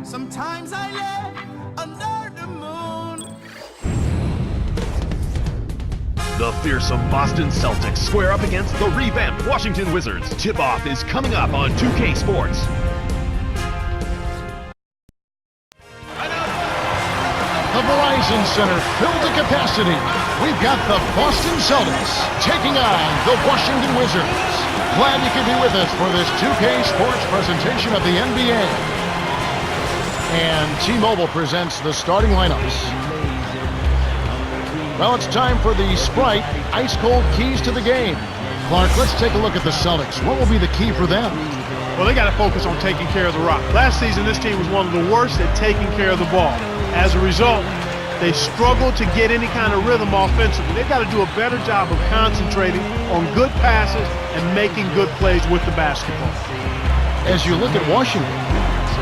Sometimes I lay under the moon. The fearsome Boston Celtics square up against the revamped Washington Wizards. Tip-off is coming up on 2K Sports. The Verizon Center filled to capacity. We've got the Boston Celtics taking on the Washington Wizards. Glad you could be with us for this 2K Sports presentation of the NBA. And T-Mobile presents the starting lineups. Well, it's time for the Sprite ice-cold keys to the game. Clark, let's take a look at the Celtics. What will be the key for them? Well, they got to focus on taking care of the rock. Last season, this team was one of the worst at taking care of the ball. As a result, they struggled to get any kind of rhythm offensively. They've got to do a better job of concentrating on good passes and making good plays with the basketball. As you look at Washington,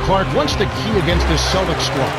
Clark, what's the key against this Celtics squad?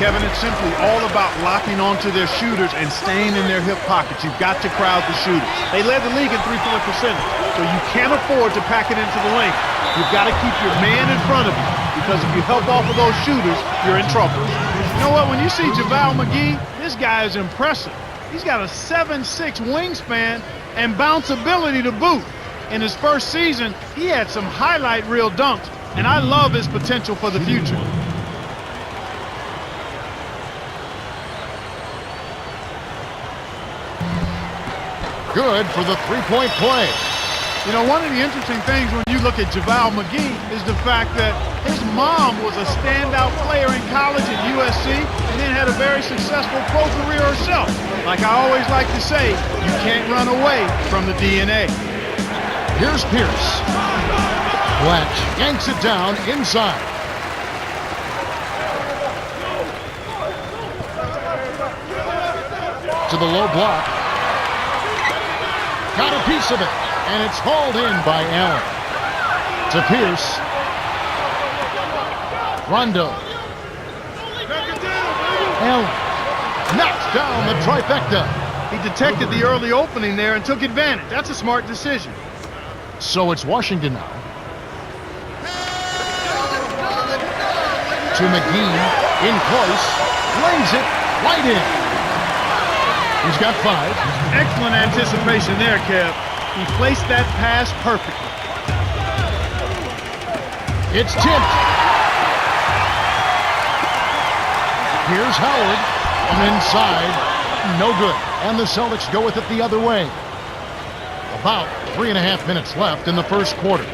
Kevin, it's simply all about locking onto their shooters and staying in their hip pockets. You've got to crowd the shooters. They led the league in three-point percentage, so you can't afford to pack it into the lane. You've got to keep your man in front of you, because if you help off of those shooters, you're in trouble. You know what? When you see JaVale McGee, this guy is impressive. He's got a 7'6" wingspan and bounce ability to boot. In his first season, he had some highlight reel dunks, and I love his potential for the future. Good for the three-point play. You know, one of the interesting things when you look at JaVale McGee is the fact that his mom was a standout player in college at USC and then had a very successful pro career herself. Like I always like to say, you can't run away from the DNA. Here's Pierce. Blatch yanks it down inside. To the low block. Got a piece of it, and it's hauled in by Allen. To Pierce. Rondo. Allen knocks down the trifecta. He detected the early opening there and took advantage. That's a smart decision. So it's Washington now. To McGee, in close, lays it right in. He's got 5. Excellent anticipation there, Kev. He placed that pass perfectly. It's tipped. Here's Howard, and inside, no good. And the Celtics go with it the other way. About 3.5 minutes left in the first quarter.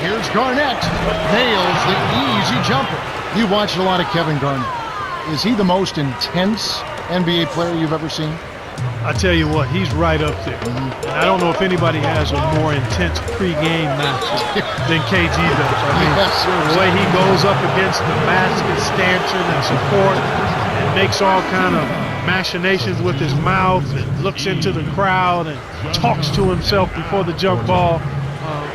Here's Garnett. Nails the easy jumper. You watched a lot of Kevin Garnett. Is he the most intense NBA player you've ever seen? I tell you what, he's right up there. And I don't know if anybody has a more intense pregame matchup than KG does. I mean, the way he goes up against the basket stanchion and support and makes all kind of machinations with his mouth and looks into the crowd and talks to himself before the jump ball.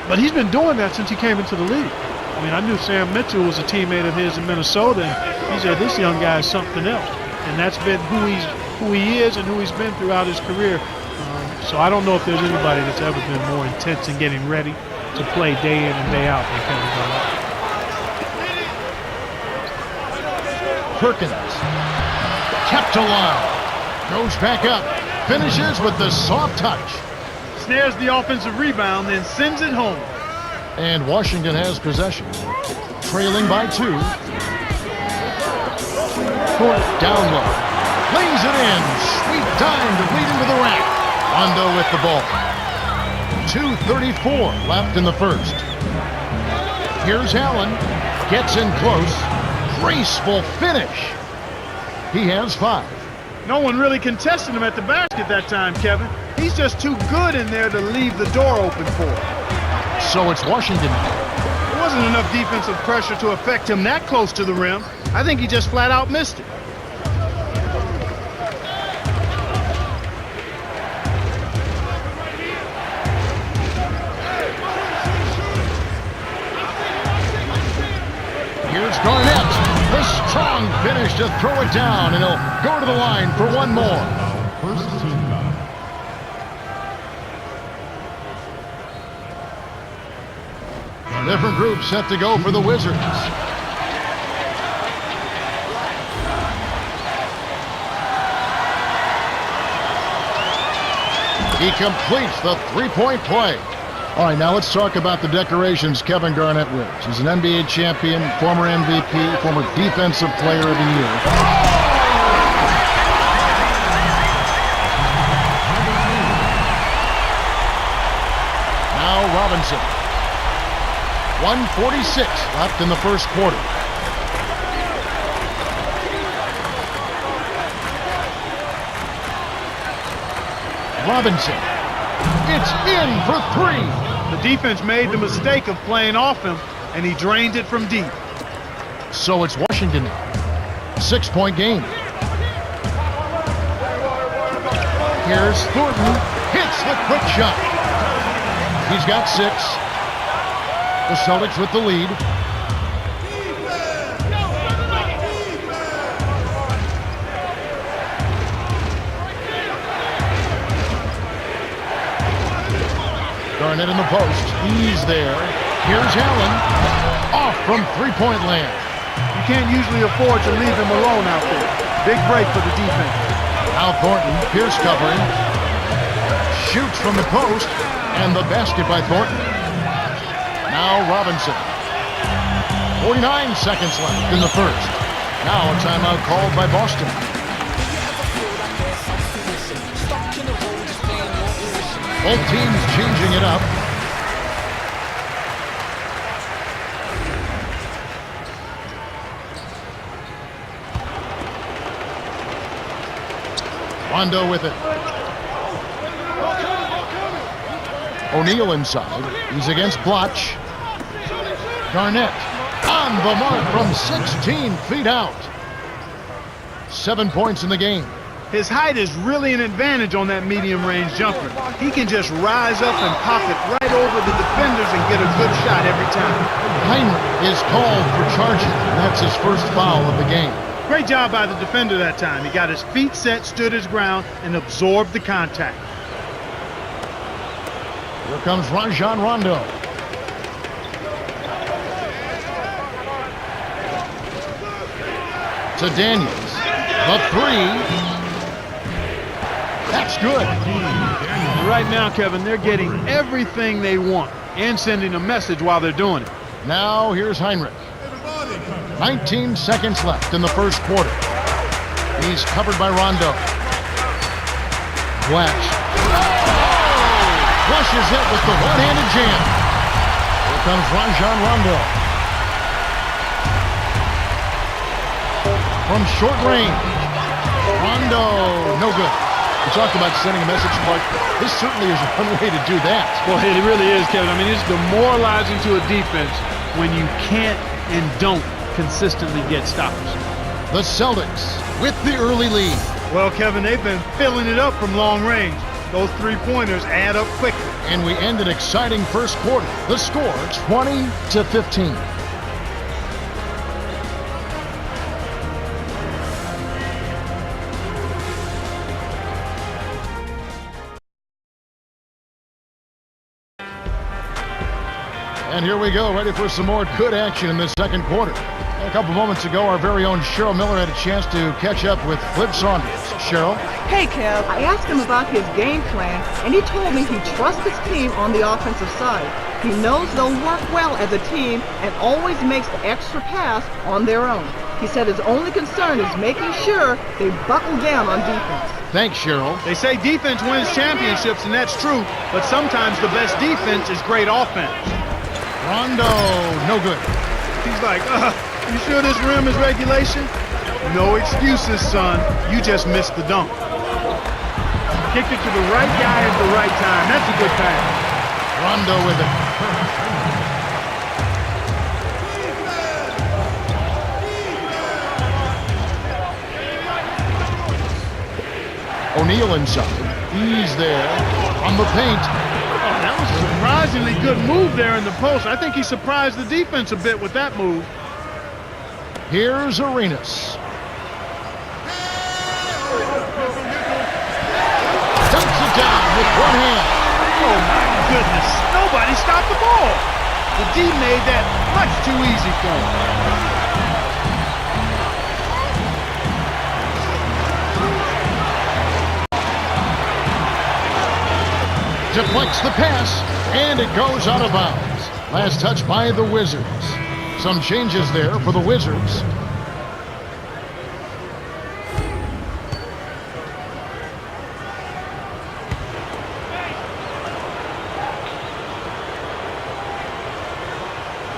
But he's been doing that since he came into the league. I mean, I knew Sam Mitchell was a teammate of his in Minnesota, and he said this young guy is something else. And that's been who he is and who he's been throughout his career. So I don't know if there's anybody that's ever been more intense in getting ready to play day in and day out than Kevin Garnett. Perkins, kept alive, goes back up, finishes with the soft touch. Snares the offensive rebound, then sends it home. And Washington has possession, trailing by 2. Down low, lays it in, sweet time to lead into the rack. Rondo with the ball. 2:34 left in the first. Here's Allen, gets in close, graceful finish. He has 5. No one really contested him at the basket that time, Kevin. He's just too good in there to leave the door open for him. So it's Washington now. There wasn't enough defensive pressure to affect him that close to the rim. I think he just flat out missed it. Garnett. The strong finish to throw it down, and he'll go to the line for one more. First team foul. Different group set to go for the Wizards. He completes the three-point play. All right, now let's talk about the decorations Kevin Garnett wears. He's an NBA champion, former MVP, former Defensive Player of the Year. Now Robinson. 1:46 left in the first quarter. Robinson. It's in for three. The defense made the mistake of playing off him, and he drained it from deep. So it's Washington now. 6-point game. Here's Thornton. Hits the quick shot. He's got 6. The Celtics with the lead. Garnett in the post. He's there. Here's Allen. Off from three-point land. You can't usually afford to leave him alone out there. Big break for the defense. Now Thornton. Pierce covering. Shoots from the post. And the basket by Thornton. Now Robinson. 49 seconds left in the first. Now a timeout called by Boston. Both teams changing it up. Rondo with it. O'Neal inside. He's against Bloch. Garnett on the mark from 16 feet out. 7 points in the game. His height is really an advantage on that medium-range jumper. He can just rise up and pop it right over the defenders and get a good shot every time. Heinrich is called for charging. That's his first foul of the game. Great job by the defender that time. He got his feet set, stood his ground, and absorbed the contact. Here comes Rajon Rondo. To Daniels. The three. That's good. Right now, Kevin, they're getting everything they want and sending a message while they're doing it. Now here's Heinrich. 19 seconds left in the first quarter. He's covered by Rondo. Flash. Flushes it with the one-handed jam. Here comes Rajon Rondo. From short range. Rondo, no good. We talked about sending a message, Clark. This certainly is one way to do that. Well, it really is, Kevin. I mean, it's demoralizing to a defense when you can't and don't consistently get stops. The Celtics with the early lead. Well, Kevin, they've been filling it up from long range. Those three-pointers add up quickly. And we end an exciting first quarter. The score, 20-15. And here we go, ready for some more good action in this second quarter. A couple moments ago, our very own Cheryl Miller had a chance to catch up with Flip Saunders. Cheryl? Hey, Kev, I asked him about his game plan, and he told me he trusts his team on the offensive side. He knows they'll work well as a team and always makes the extra pass on their own. He said his only concern is making sure they buckle down on defense. Thanks, Cheryl. They say defense wins championships, and that's true, but sometimes the best defense is great offense. Rondo, no good. He's like, you sure this rim is regulation? No excuses, son. You just missed the dunk. Kicked it to the right guy at the right time. That's a good pass. Rondo with it. O'Neal inside. He's there on the paint. Oh, that was a surprisingly good move there in the post. I think he surprised the defense a bit with that move. Here's Arenas. Dumps it down with one hand. Oh my goodness, nobody stopped the ball. The D made that much too easy for him. Deflects the pass, and it goes out of bounds. Last touch by the Wizards. Some changes there for the Wizards.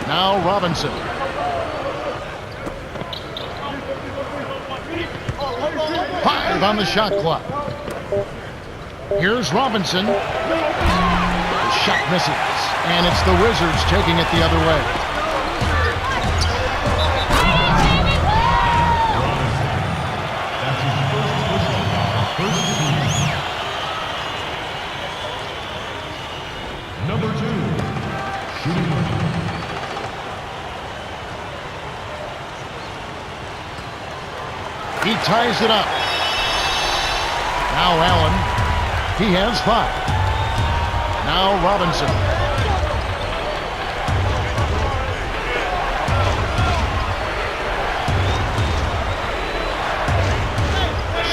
Now Robinson. 5 on the shot clock. Here's Robinson. The shot misses, and it's the Wizards taking it the other way. That's his first personal foul. First team. Number 2. Shooting. He ties it up. Now Allen. He has 5. Now Robinson.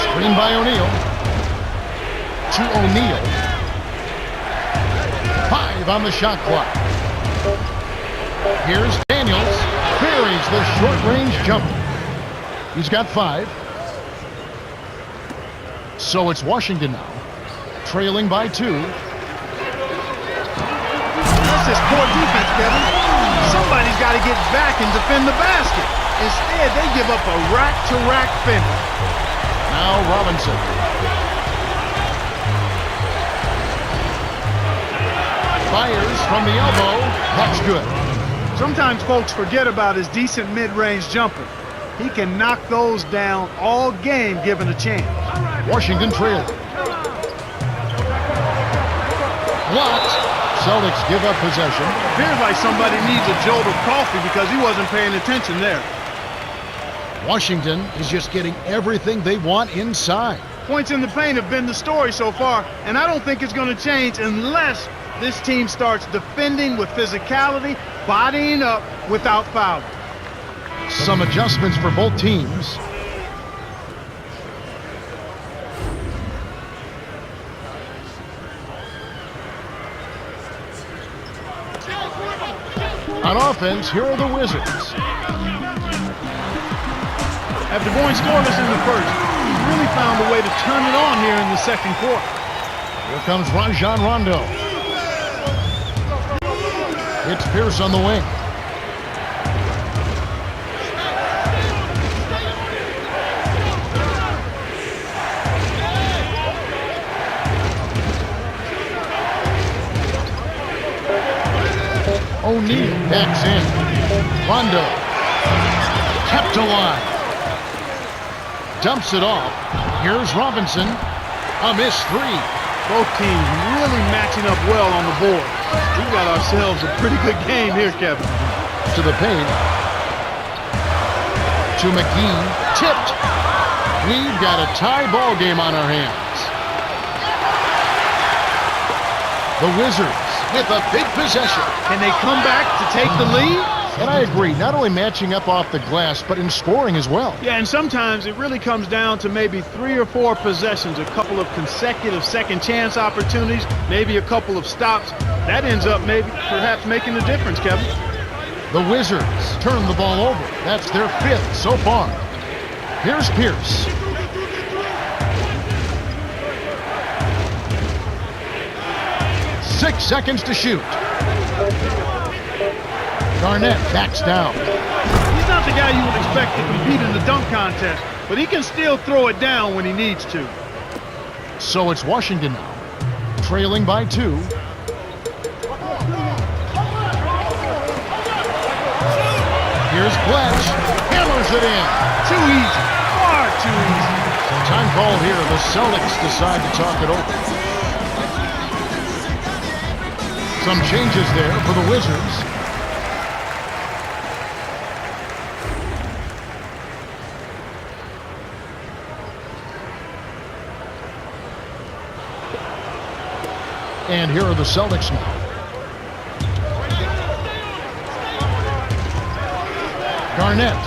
Screen by O'Neal. To O'Neal. 5 on the shot clock. Here's Daniels. Buries the short-range jumper. He's got 5. So it's Washington now, trailing by 2. That's just poor defense, Kevin. Somebody's got to get back and defend the basket. Instead, they give up a rack-to-rack finish. Now Robinson. Fires from the elbow. That's good. Sometimes folks forget about his decent mid-range jumper. He can knock those down all game given a chance. Washington trailing. Blocked. Celtics give up possession. Appears like somebody needs a jolt of coffee because he wasn't paying attention there. Washington is just getting everything they want inside. Points in the paint have been the story so far, and I don't think it's going to change unless this team starts defending with physicality, bodying up without fouling. Some adjustments for both teams. On offense, here are the Wizards. After going scoreless in the first, he's really found a way to turn it on here in the second quarter. Here comes Rajon Rondo. It's Pierce on the wing. O'Neal backs in. Rondo kept alive. Dumps it off. Here's Robinson. A missed 3. Both teams really matching up well on the board. We've got ourselves a pretty good game here, Kevin. To the paint. To McGee. Tipped. We've got a tie ball game on our hands. The Wizards with a big possession. Can they come back to take the lead? And I agree, not only matching up off the glass, but in scoring as well. Yeah, and sometimes it really comes down to maybe 3 or 4 possessions, a couple of consecutive second chance opportunities, maybe a couple of stops. That ends up perhaps making the difference, Kevin. The Wizards turn the ball over. That's their 5th so far. Here's Pierce. Six seconds to shoot. Garnett backs down. He's not the guy you would expect to compete in the dunk contest, but he can still throw it down when he needs to. So it's Washington now, trailing by 2. Here's Pledge. Hammers it in. Too easy. Far too easy. Time call here. The Celtics decide to talk it over. Some changes there for the Wizards. And here are the Celtics now. Garnett.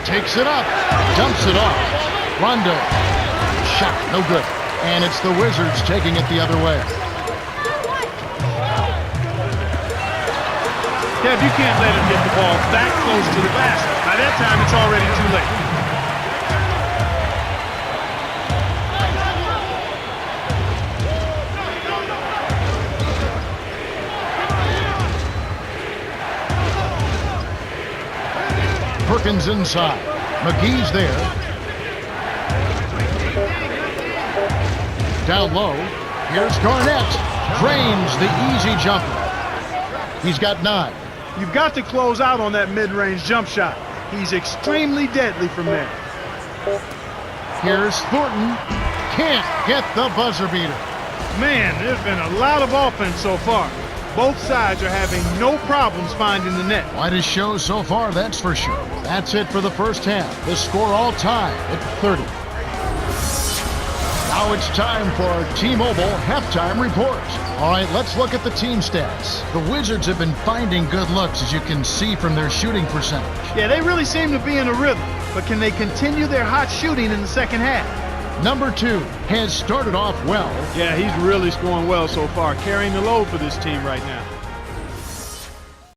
Takes it up. Dumps it off. Rondo. Shot. No good. And it's the Wizards taking it the other way. Kev, you can't let him get the ball that close to the basket. By that time, it's already too late. Perkins inside. McGee's there. Down low. Here's Garnett. Drains the easy jumper. He's got 9. You've got to close out on that mid-range jump shot. He's extremely deadly from there. Here's Thornton. Can't get the buzzer beater. Man, there's been a lot of offense so far. Both sides are having no problems finding the net. Quite a show so far, that's for sure. That's it for the first half. The score all tied at 30. Now it's time for our T-Mobile halftime report. All right, let's look at the team stats. The Wizards have been finding good looks, as you can see from their shooting percentage. Yeah, they really seem to be in a rhythm, but can they continue their hot shooting in the second half? Number 2 has started off well. Yeah, he's really scoring well so far, carrying the load for this team right now.